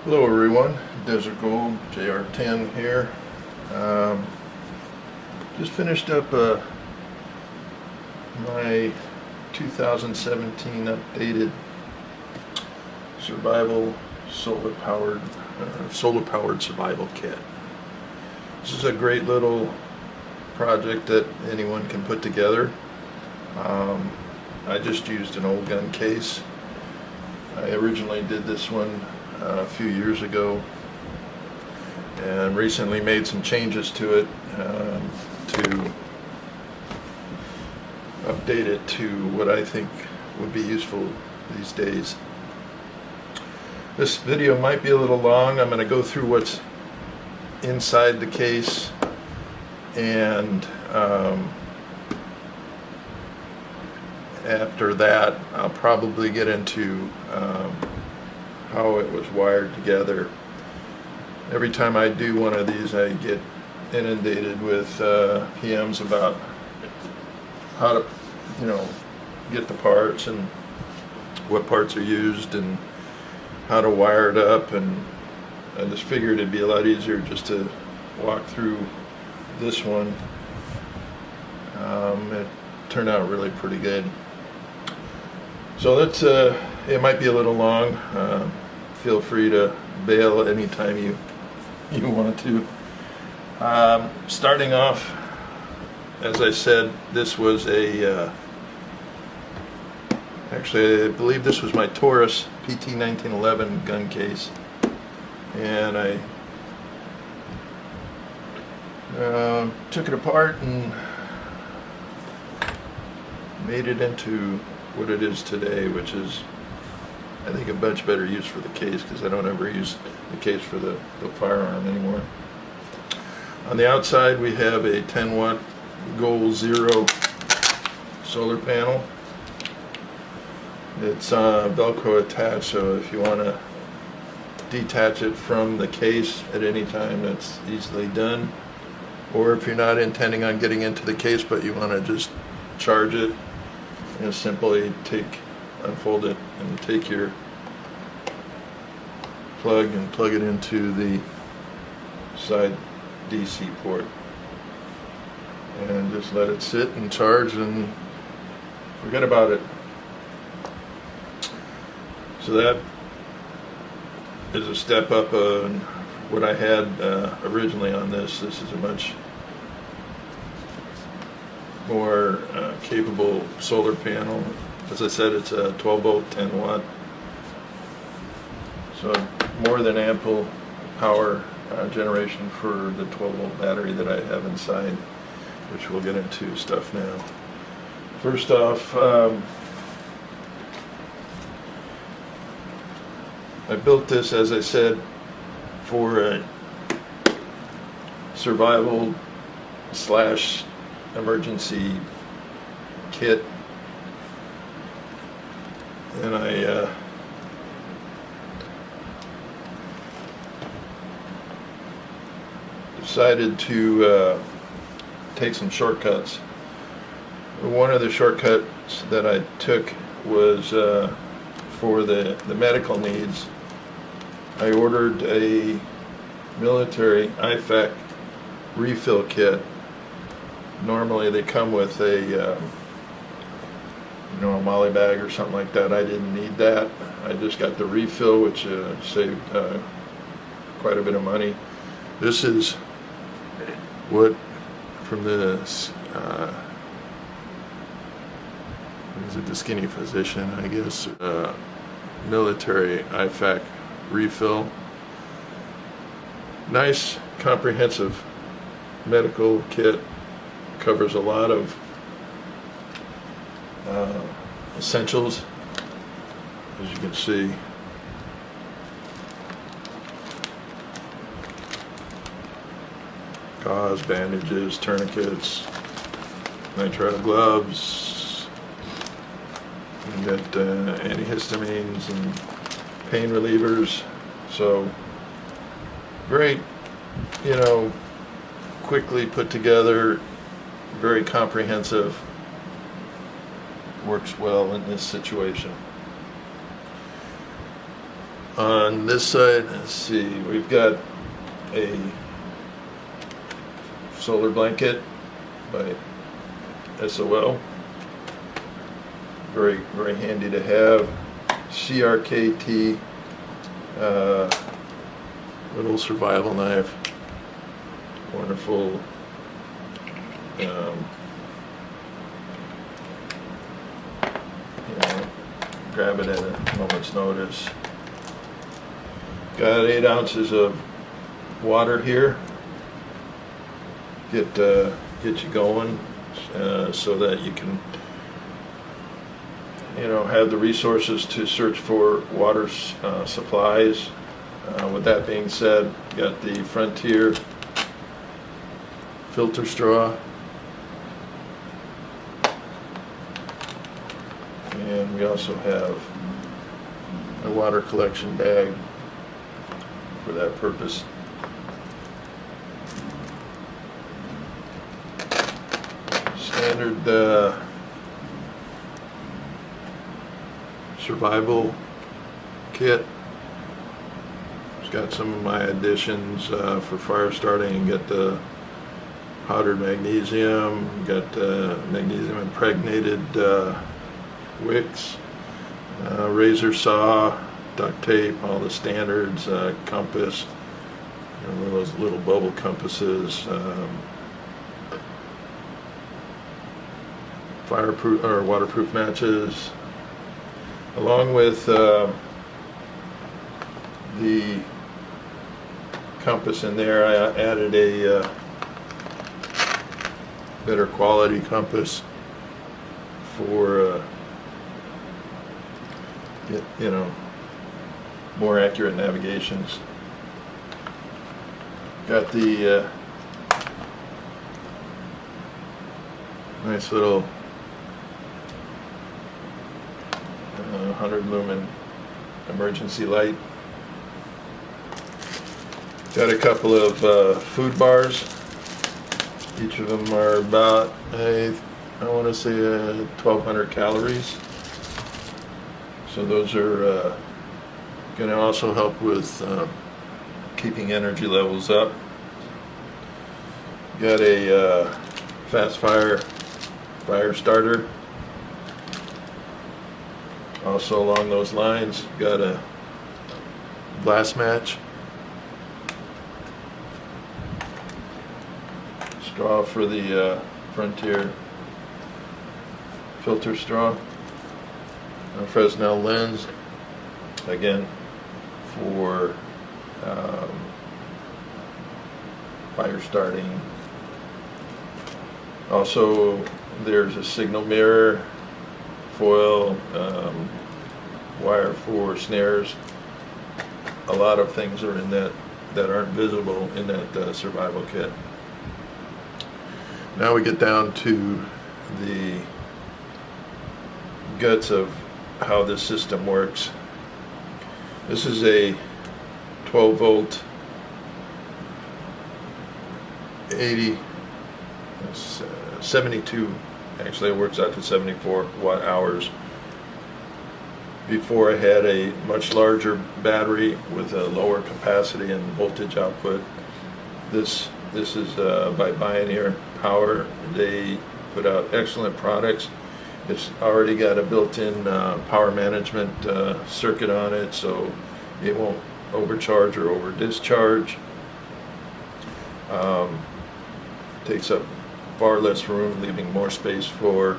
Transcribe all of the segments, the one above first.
Hello everyone, Desert Gold, JR10 here. Um, just finished up my 2017 updated survival solar-powered survival kit. This is a great little project that anyone can put together. I just used an old gun case. I originally did this one a few years ago and recently made some changes to it to update it to what I think would be useful these days. This video might be a little long. I'm going to go through what's inside the case, and after that I'll probably get into how it was wired together. Every time I do one of these, I get inundated with PMs about how to, get the parts and what parts are used and how to wire it up, and I just figured it'd be a lot easier just to walk through this one. It turned out really pretty good. So that's it might be a little long. Feel free to bail anytime you want to. Starting off, as I said, this was actually I believe this was my Taurus PT 1911 gun case, and I took it apart and made it into what it is today, which is, I think, a much better use for the case, because I don't ever use the case for the firearm anymore. On the outside we have a 10 watt Goal Zero solar panel. It's Velcro attached, so if you want to detach it from the case at any time, that's easily done. Or if you're not intending on getting into the case but you want to just charge it, simply unfold it and take your plug and plug it into the side DC port, and just let it sit and charge and forget about it. So that is a step up on what I had originally on this. This is a much more capable solar panel. As I said, it's a 12 volt 10 watt, so more than ample power generation for the 12 volt battery that I have inside, which we'll get into stuff now. First off, I built this, as I said, for a survival slash emergency kit, and I decided to take some shortcuts. One of the shortcuts that I took was for the medical needs. I ordered a military IFAK refill kit. Normally they come with a a MOLLE bag or something like that. I didn't need that. I just got the refill, which saved quite a bit of money. This is what, from the is it the Skinny Physician, I guess, military IFAK refill. Nice comprehensive medical kit, covers a lot of essentials, as you can see. Gauze, bandages, tourniquets, nitrile gloves. You got antihistamines and pain relievers. So very, quickly put together, very comprehensive. Works well in this situation. On this side, let's see, we've got a solar blanket by SOL. Very, very handy to have. CRKT little survival knife. Wonderful. Grab it at a moment's notice. Got 8 ounces of water here. Get you going so that you can have the resources to search for water supplies. With that being said, got the Frontier filter straw, and we also have a water collection bag for that purpose. Standard survival kit. It's got some of my additions for fire starting. Got the powdered magnesium, got magnesium impregnated wicks, razor saw, duct tape, all the standards, compass, one of those little bubble compasses, fireproof or waterproof matches, along with the compass in there. I added a better quality compass for more accurate navigations. Got the nice little 100 lumen emergency light. Got a couple of food bars. Each of them are about I want to say 1,200 calories. So those are going to also help with keeping energy levels up. Got a fast fire starter. Also along those lines, got a blast match. Straw for the Frontier filter straw. A Fresnel lens, again for fire starting. Also, there's a signal mirror, foil, wire for snares. A lot of things are in that aren't visible in that survival kit. Now we get down to the guts of how this system works. This is a 12 volt 72, actually it works out to 74 watt hours. Before I had a much larger battery with a lower capacity and voltage output. This is by Bioneer Power. They put out excellent products. It's already got a built-in power management circuit on it, so it won't overcharge or over discharge. Takes up far less room, leaving more space for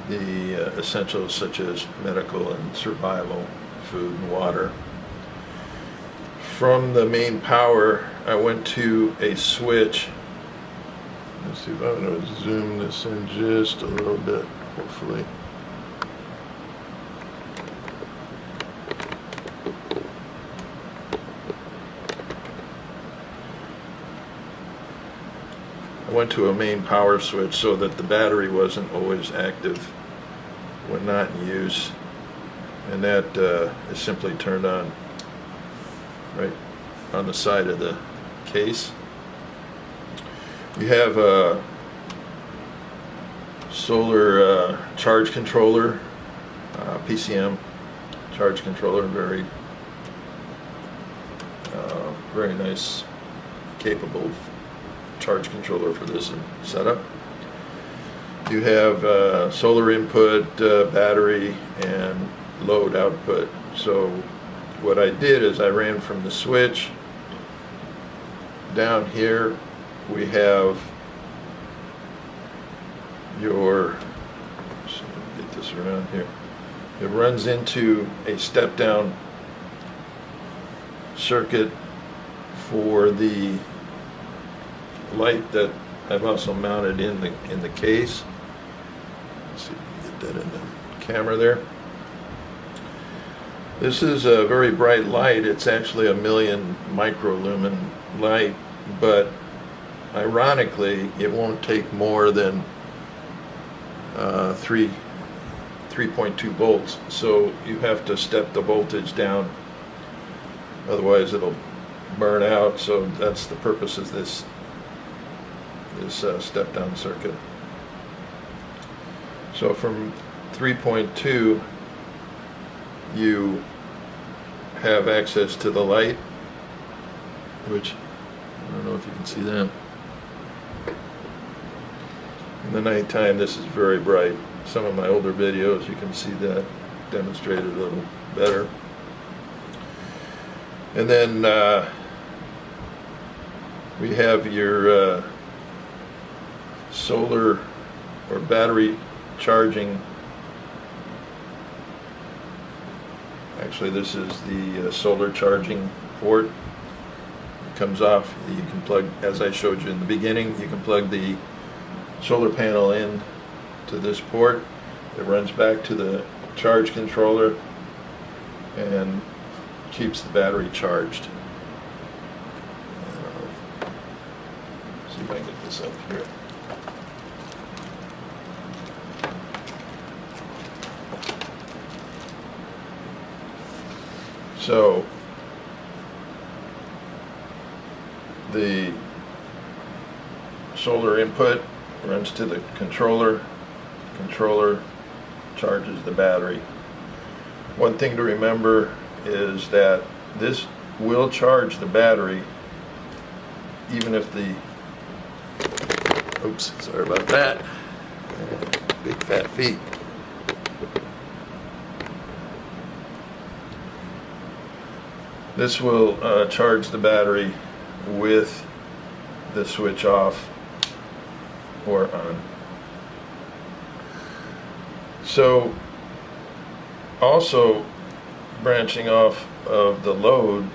the essentials such as medical and survival, food and water. From the main power, I went to a switch. Let's see if I'm going to zoom this in just a little bit, hopefully. I went to a main power switch so that the battery wasn't always active when not in use, and that is simply turned on right on the side of the case. We have a solar charge controller, PCM charge controller, very very nice, capable charge controller for this setup. You have solar input, battery, and load output. So what I did is I ran from the switch. Down here we have your, let's get this around here. It runs into a step-down circuit for the light that I've also mounted in the case. Let's see if we can get that in the camera there. This is a very bright light. It's actually a 1,000,000 microlumen light, but ironically it won't take more than 3.2 volts, so you have to step the voltage down, otherwise it'll burn out. So that's the purpose of this step down circuit. So from 3.2 you have access to the light, which I don't know if you can see that. In the nighttime this is very bright. Some of my older videos you can see that demonstrated a little better. And then we have your solar or battery charging. Actually, this is the solar charging port. It comes off. You can plug, as I showed you in the beginning, you can plug the solar panel in to this port. It runs back to the charge controller and keeps the battery charged. See if I can get this up here. So the solar input runs to the controller. The controller charges the battery. One thing to remember is that this will charge the battery even if the, oops, sorry about that, big fat feet. This will charge the battery with the switch off or on. So also branching off of the load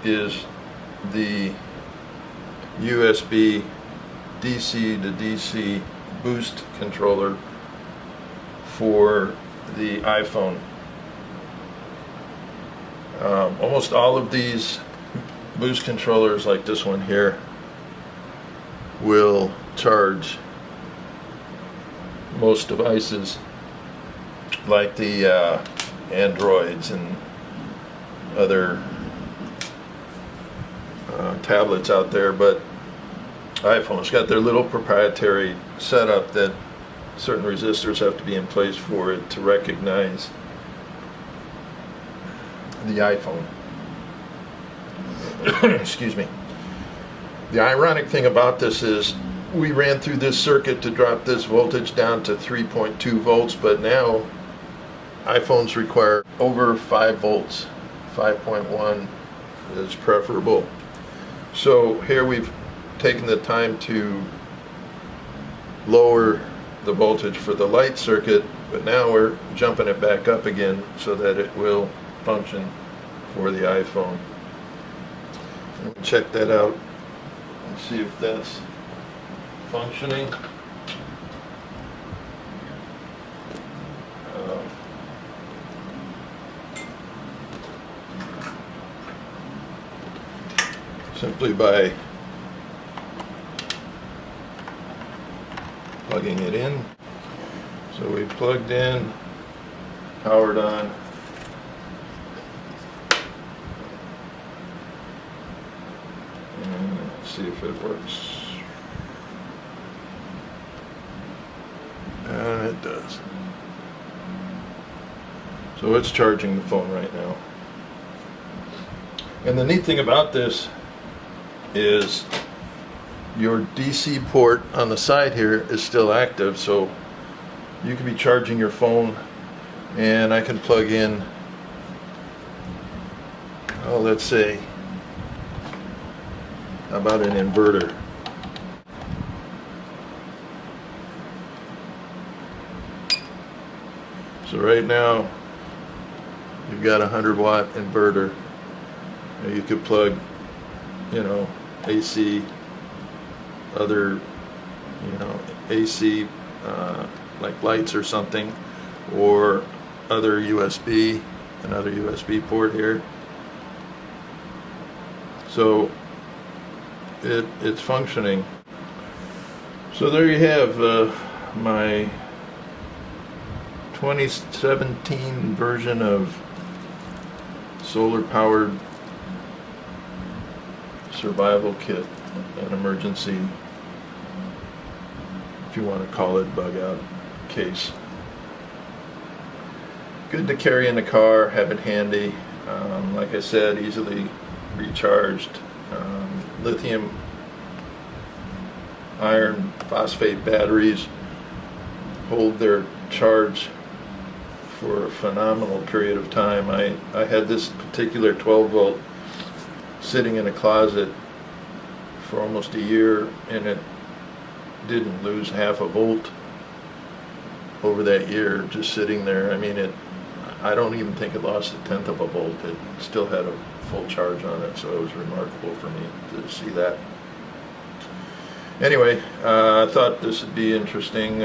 is the USB DC to DC boost controller for the iPhone. Almost all of these boost controllers, like this one here, will charge most devices, like the Androids and other tablets out there, but iPhone's got their little proprietary setup that certain resistors have to be in place for it to recognize the iPhone. Excuse me. The ironic thing about this is we ran through this circuit to drop this voltage down to 3.2 volts, but now iPhones require over 5 volts. 5.1 is preferable. So here we've taken the time to lower the voltage for the light circuit, but now we're jumping it back up again so that it will function for the iPhone. We'll check that out and see if that's functioning. Simply by plugging it in. So we plugged in, powered on. And let's see if it works. And it does. So it's charging the phone right now. And the neat thing about this is your DC port on the side here is still active, so you can be charging your phone, and I can plug in, oh, let's say, how about an inverter? So right now, you've got a 100-watt inverter. You could plug, AC, other, AC, like lights or something, or other USB, another USB port here. So it's functioning. So there you have my 2017 version of solar-powered survival kit, an emergency, if you want to call it, bug out case. Good to carry in the car, have it handy. Like I said, easily recharged. Lithium iron phosphate batteries hold their charge for a phenomenal period of time. I had this particular 12 volt sitting in a closet for almost a year, and it didn't lose half a volt over that year, just sitting there. I mean, I don't even think it lost a tenth of a volt. It still had a full charge on it, so it was remarkable for me to see that. Anyway, I thought this would be interesting.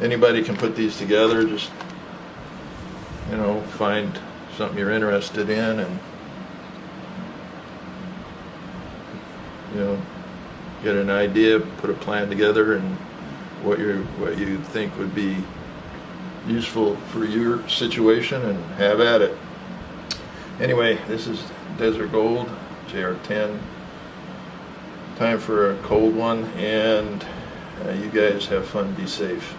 Anybody can put these together. Just find something you're interested in, and get an idea, put a plan together, and what you think would be useful for your situation, and have at it. Anyway, this is Desert Gold JR10. Time for a cold one, and you guys have fun, be safe.